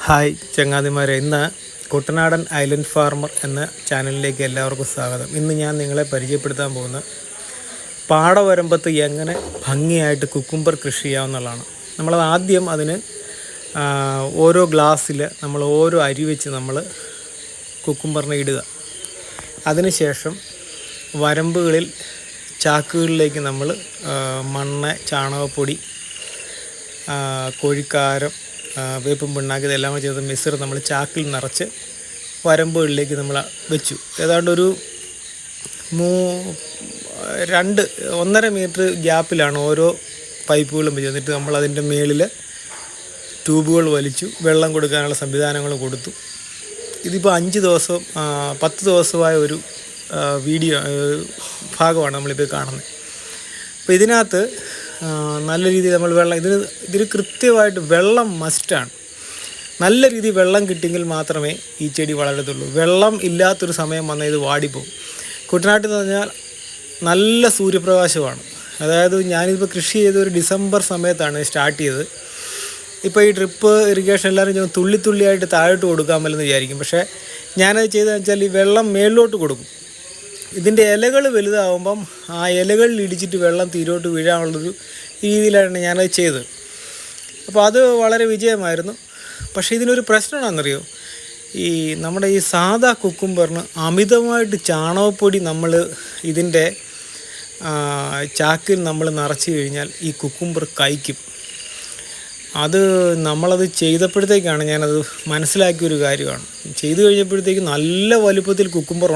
Hi ചങ്ങാതിമാരെ, ഇന്ന് കുട്ടനാടൻ island farmer എന്ന ചാനലിലേക്ക് എല്ലാവർക്കും സ്വാഗതം. ഇന്ന് ഞാൻ നിങ്ങളെ പരിചയപ്പെടുത്താൻ പോകുന്ന പാടവരമ്പത്ത് എങ്ങനെ ഭംഗിയായിട്ട് കുക്കുംബർ കൃഷി ചെയ്യാമെന്നുള്ളതാണ്. നമ്മളത് ആദ്യം അതിന് ഓരോ ഗ്ലാസ്സിൽ നമ്മൾ ഓരോ അരി വെച്ച് നമ്മൾ കുക്കുംബറിനെ ഇടുക. അതിനുശേഷം വരമ്പുകളിൽ ചാക്കുകളിലേക്ക് നമ്മൾ മണ്ണ്, ചാണകപ്പൊടി, കോഴിക്കാരം, വേപ്പും പിണ്ണാക്ക് ഇതെല്ലാം ചേർത്ത് മിശ്രം നമ്മൾ ചാക്കിൽ നിറച്ച് വരമ്പുകളിലേക്ക് നമ്മൾ വെച്ചു. ഏതാണ്ട് ഒരു 1.5 മീറ്റർ ഗ്യാപ്പിലാണ് ഓരോ പൈപ്പുകളും വെച്ച്. എന്നിട്ട് നമ്മൾ അതിൻ്റെ മേളിൽ ട്യൂബുകൾ വലിച്ചു വെള്ളം കൊടുക്കാനുള്ള സംവിധാനങ്ങൾ കൊടുത്തു. ഇതിപ്പോൾ 10 ദിവസമായ ഒരു വീഡിയോ ഭാഗമാണ് നമ്മളിപ്പോൾ കാണുന്നത്. അപ്പോൾ ഇതിനകത്ത് നല്ല രീതിയിൽ നമ്മൾ ഇതിന് കൃത്യമായിട്ട് വെള്ളം മസ്റ്റാണ്. നല്ല രീതിയിൽ വെള്ളം കിട്ടിയെങ്കിൽ മാത്രമേ ഈ ചെടി വളരത്തുള്ളൂ. വെള്ളം ഇല്ലാത്തൊരു സമയം വന്നാൽ ഇത് വാടിപ്പോകും. കുട്ടനാട്ടിൽ എന്ന് പറഞ്ഞാൽ നല്ല സൂര്യപ്രകാശമാണ്. അതായത് ഞാനിപ്പോൾ കൃഷി ചെയ്ത ഒരു ഡിസംബർ സമയത്താണ് സ്റ്റാർട്ട് ചെയ്തത്. ഇപ്പോൾ ഈ ഡ്രിപ്പ് ഇറിഗേഷൻ എല്ലാവരും തുള്ളിയായിട്ട് താഴോട്ട് കൊടുക്കാമല്ലെന്ന് വിചാരിക്കും. പക്ഷേ ഞാനത് ചെയ്തതെന്ന് വെച്ചാൽ ഈ വെള്ളം മേളിലോട്ട് കൊടുക്കും. ഇതിൻ്റെ ഇലകൾ വലുതാകുമ്പം ആ ഇലകളിൽ ഇടിച്ചിട്ട് വെള്ളം തീരോട്ട് വീഴാനുള്ളൊരു രീതിയിലാണ് ഞാനത് ചെയ്തത്. അപ്പോൾ അത് വളരെ വിജയമായിരുന്നു. പക്ഷേ ഇതിനൊരു പ്രശ്നം എന്താണെന്നറിയോ? നമ്മുടെ ഈ സാധാ കുക്കുംബറിന് അമിതമായിട്ട് ചാണകപ്പൊടി നമ്മൾ ഇതിൻ്റെ ചാക്കിൽ നമ്മൾ നിറച്ച് കഴിഞ്ഞാൽ ഈ കുക്കുംബർ കഴിക്കും. അത് നമ്മളത് ചെയ്തപ്പോഴത്തേക്കാണ് ഞാനത് മനസ്സിലാക്കിയൊരു കാര്യമാണ്. ചെയ്തു കഴിഞ്ഞപ്പോഴത്തേക്ക് നല്ല വലുപ്പത്തിൽ കുക്കുംബർ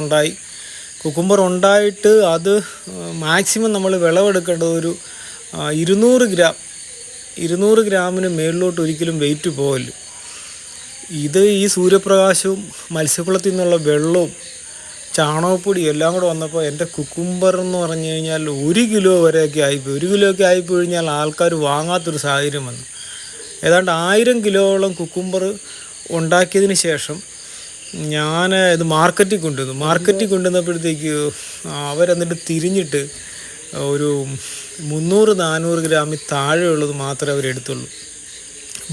ഉണ്ടായിട്ട് അത് മാക്സിമം നമ്മൾ വിളവെടുക്കേണ്ടത് ഒരു 200 ഗ്രാമിന് മേളിലോട്ട് ഒരിക്കലും വെയിറ്റ് പോകല്ല. ഈ സൂര്യപ്രകാശവും മത്സ്യക്കുളത്തിൽ നിന്നുള്ള വെള്ളവും ചാണകപ്പൊടിയും എല്ലാം കൂടെ വന്നപ്പോൾ എൻ്റെ കുക്കുംബർ എന്ന് പറഞ്ഞു കഴിഞ്ഞാൽ 1 കിലോ വരെയൊക്കെ ആയിപ്പോയി. 1 കിലോ ഒക്കെ ആയിപ്പോയി കഴിഞ്ഞാൽ ആൾക്കാർ വാങ്ങാത്തൊരു സാഹചര്യം വന്നു. ഏതാണ്ട് 1000 കിലോയോളം കുക്കുംബർ ഉണ്ടാക്കിയതിന് ശേഷം ഞാൻ ഇത് മാർക്കറ്റിൽ കൊണ്ടുവന്നപ്പോഴത്തേക്ക് അവരെന്നിട്ട് തിരിഞ്ഞിട്ട് ഒരു 300-400 ഗ്രാമിൽ താഴെയുള്ളത് മാത്രമേ അവരെടുത്തുള്ളൂ.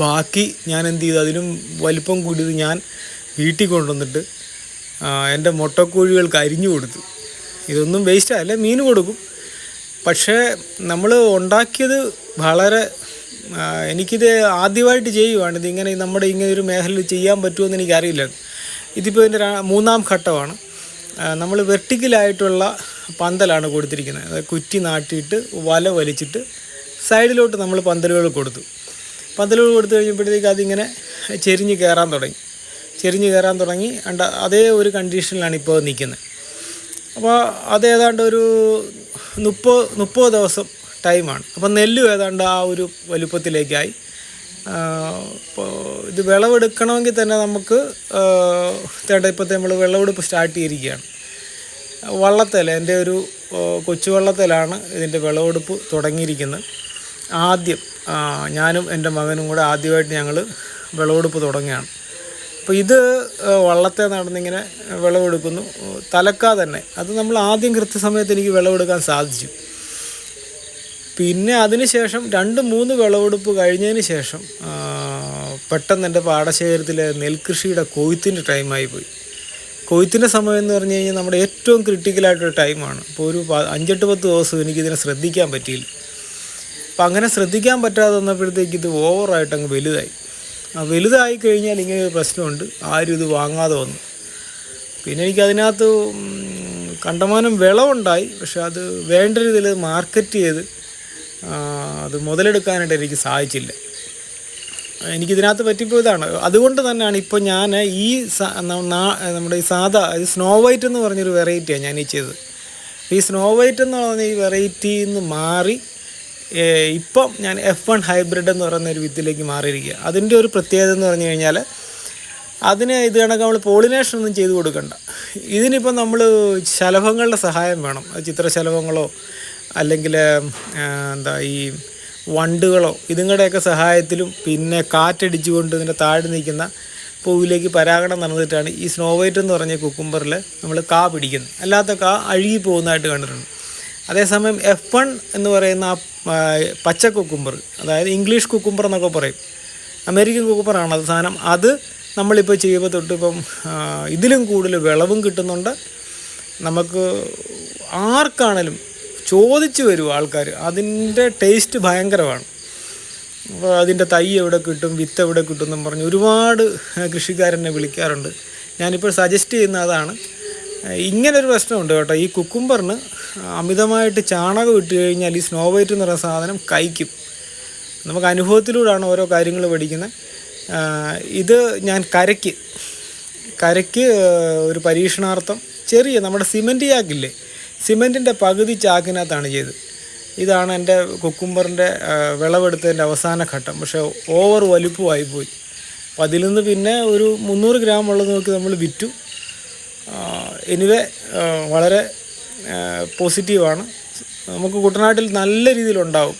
ബാക്കി ഞാൻ എന്ത് ചെയ്തു, അതിനും വലിപ്പം കൂടിയത് ഞാൻ വീട്ടിൽ കൊണ്ടുവന്നിട്ട് എൻ്റെ മുട്ടക്കോഴികൾക്ക് അരിഞ്ഞു കൊടുത്തു. ഇതൊന്നും വേസ്റ്റല്ല, മീൻ കൊടുക്കും. പക്ഷേ നമ്മൾ ഉണ്ടാക്കിയത് വളരെ എനിക്കിത് ആദ്യമായിട്ട് ചെയ്യുവാണ്. ഇതിങ്ങനെ നമ്മുടെ ഇങ്ങനെ ഒരു മേഖലയിൽ ചെയ്യാൻ പറ്റുമെന്ന് എനിക്കറിയില്ല. ഇതിപ്പോൾ ഇതിൻ്റെ 3ാം ഘട്ടമാണ്. നമ്മൾ വെർട്ടിക്കലായിട്ടുള്ള പന്തലാണ് കൊടുത്തിരിക്കുന്നത്. അതായത് കുറ്റി നാട്ടിയിട്ട് വല വലിച്ചിട്ട് സൈഡിലോട്ട് നമ്മൾ പന്തലുകൾ കൊടുത്തു കഴിഞ്ഞപ്പോഴത്തേക്ക് അതിങ്ങനെ ചെരിഞ്ഞ് കയറാൻ തുടങ്ങി. അതേ ഒരു കണ്ടീഷനിലാണ് ഇപ്പോൾ നിൽക്കുന്നത്. അപ്പോൾ അതേതാണ്ട് ഒരു 30 ദിവസം ടൈമാണ്. അപ്പോൾ നെല്ലും ഏതാണ്ട് ആ ഒരു വലുപ്പത്തിലേക്കായി. ഇപ്പോൾ ഇത് വിളവെടുക്കണമെങ്കിൽ തന്നെ നമുക്ക് ഇപ്പോഴത്തെ നമ്മൾ വിളവെടുപ്പ് സ്റ്റാർട്ട് ചെയ്തിരിക്കുകയാണ്. വള്ളത്തേൽ എൻ്റെ ഒരു കൊച്ചു വള്ളത്തേലാണ് ഇതിൻ്റെ വിളവെടുപ്പ് തുടങ്ങിയിരിക്കുന്നത്. ആദ്യം ഞാനും എൻ്റെ മകനും കൂടെ ആദ്യമായിട്ട് ഞങ്ങൾ വിളവെടുപ്പ് തുടങ്ങുകയാണ്. അപ്പോൾ ഇത് വള്ളത്തെ നടന്നിങ്ങനെ വിളവെടുക്കുന്നു, തലക്കാതെ തന്നെ. അത് നമ്മൾ ആദ്യം കൃത്യസമയത്ത് എനിക്ക് വിളവെടുക്കാൻ സാധിച്ചു. പിന്നെ അതിന് ശേഷം 2-3 വിളവെടുപ്പ് കഴിഞ്ഞതിന് ശേഷം പെട്ടെന്ന് എൻ്റെ പാടശേഖരത്തിലെ നെൽകൃഷിയുടെ കൊയ്ത്തിൻ്റെ ടൈമായി പോയി. കൊയ്ത്തിൻ്റെ സമയം എന്ന് പറഞ്ഞു കഴിഞ്ഞാൽ നമ്മുടെ ഏറ്റവും ക്രിട്ടിക്കലായിട്ടൊരു ടൈമാണ്. അപ്പോൾ ഒരു 5-10 ദിവസം എനിക്കിതിനെ ശ്രദ്ധിക്കാൻ പറ്റിയില്ല. അപ്പം അങ്ങനെ ശ്രദ്ധിക്കാൻ പറ്റാതെ വന്നപ്പോഴത്തേക്ക് ഇത് ഓവറായിട്ട് അങ്ങ് വലുതായി കഴിഞ്ഞാൽ ഇങ്ങനെ ഒരു പ്രശ്നമുണ്ട്. ആരും ഇത് വാങ്ങാതെ വന്നു. പിന്നെ എനിക്കതിനകത്ത് കണ്ടമാനം വിളവുണ്ടായി. പക്ഷെ അത് വേണ്ട രീതിയിൽ മാർക്കറ്റ് ചെയ്ത് അത് മുതലെടുക്കാനായിട്ട് എനിക്ക് സാധിച്ചില്ല. എനിക്കിതിനകത്ത് പറ്റിപ്പോയതാണ്. അതുകൊണ്ട് തന്നെയാണ് ഇപ്പോൾ ഞാൻ നമ്മുടെ ഈ സാധാ സ്നോ വൈറ്റ് എന്ന് പറഞ്ഞൊരു വെറൈറ്റിയാണ് ഞാൻ ചെയ്തത്. ഈ സ്നോ വൈറ്റ് എന്ന് പറഞ്ഞ ഈ വെറൈറ്റിയിൽ നിന്ന് മാറി ഇപ്പം ഞാൻ F1 ഹൈബ്രിഡ് എന്ന് പറയുന്ന ഒരു വിത്തിലേക്ക് മാറിയിരിക്കുക. അതിൻ്റെ ഒരു പ്രത്യേകത എന്ന് പറഞ്ഞു കഴിഞ്ഞാൽ അതിന് ഇത് കണക്ക് നമ്മൾ പോളിനേഷൻ ഒന്നും ചെയ്ത് കൊടുക്കണ്ട. ഇതിനിപ്പം നമ്മൾ ശലഭങ്ങളുടെ സഹായം വേണം. ചിത്രശലഭങ്ങളോ അല്ലെങ്കിൽ ഈ വണ്ടുകളോ ഇതുങ്ങളുടെയൊക്കെ സഹായത്തിലും പിന്നെ കാറ്റടിച്ചുകൊണ്ട് ഇതിൻ്റെ താഴെ നിൽക്കുന്ന പൂവിലേക്ക് പരാഗണം നടന്നിട്ടാണ് ഈ സ്നോ വൈറ്റ് എന്ന് പറഞ്ഞ കുക്കുംബറിൽ നമ്മൾ കാ പിടിക്കുന്നത്. അല്ലാത്ത കാ അഴുകി പോകുന്നതായിട്ട് കണ്ടിട്ടുണ്ട്. അതേസമയം F1 എന്ന് പറയുന്ന പച്ച കുക്കുംബർ, അതായത് ഇംഗ്ലീഷ് കുക്കുംബർ എന്നൊക്കെ പറയും, അമേരിക്കൻ കുക്കുംബറാണ് അത് സാധനം. അത് നമ്മളിപ്പോൾ ചെയ്യുമ്പോൾ തൊട്ട് ഇപ്പം ഇതിലും കൂടുതൽ വിളവും കിട്ടുന്നുണ്ട്. നമുക്ക് ആർക്കാണേലും ചോദിച്ചു വരും ആൾക്കാർ. അതിൻ്റെ ടേസ്റ്റ് ഭയങ്കരമാണ്. അപ്പോൾ അതിൻ്റെ തൈ എവിടെ കിട്ടും, വിത്ത് എവിടെ കിട്ടും എന്നും പറഞ്ഞ് ഒരുപാട് കൃഷിക്കാരെന്നെ വിളിക്കാറുണ്ട്. ഞാനിപ്പോൾ സജസ്റ്റ് ചെയ്യുന്ന അതാണ്. ഇങ്ങനൊരു പ്രശ്നമുണ്ട് കേട്ടോ. ഈ കുക്കുംബറിന് അമിതമായിട്ട് ചാണകം ഇട്ട് കഴിഞ്ഞാൽ ഈ സ്നോ വൈറ്റ് എന്ന് പറയുന്ന സാധനം കഴിക്കും. നമുക്ക് അനുഭവത്തിലൂടെയാണ് ഓരോ കാര്യങ്ങൾ പഠിക്കുന്നത്. ഇത് ഞാൻ കരയ്ക്ക് ഒരു പരീക്ഷണാർത്ഥം ചെറിയ നമ്മുടെ സിമൻറ്റ് ചാക്കില്ലേ, സിമൻറ്റിൻ്റെ പകുതി ചാക്കിനകത്താണ് ചെയ്തത്. ഇതാണ് എൻ്റെ കുക്കുംബറിൻ്റെ വിളവെടുത്തതിൻ്റെ അവസാന ഘട്ടം. പക്ഷേ ഓവർ വലിപ്പമായിപ്പോയി. അപ്പോൾ അതിൽ നിന്ന് പിന്നെ ഒരു 300 ഗ്രാം ഉള്ളത് നോക്കി നമ്മൾ വിറ്റു. എനിവേ വളരെ പോസിറ്റീവാണ്. നമുക്ക് കുട്ടനാട്ടിൽ നല്ല രീതിയിലുണ്ടാവും.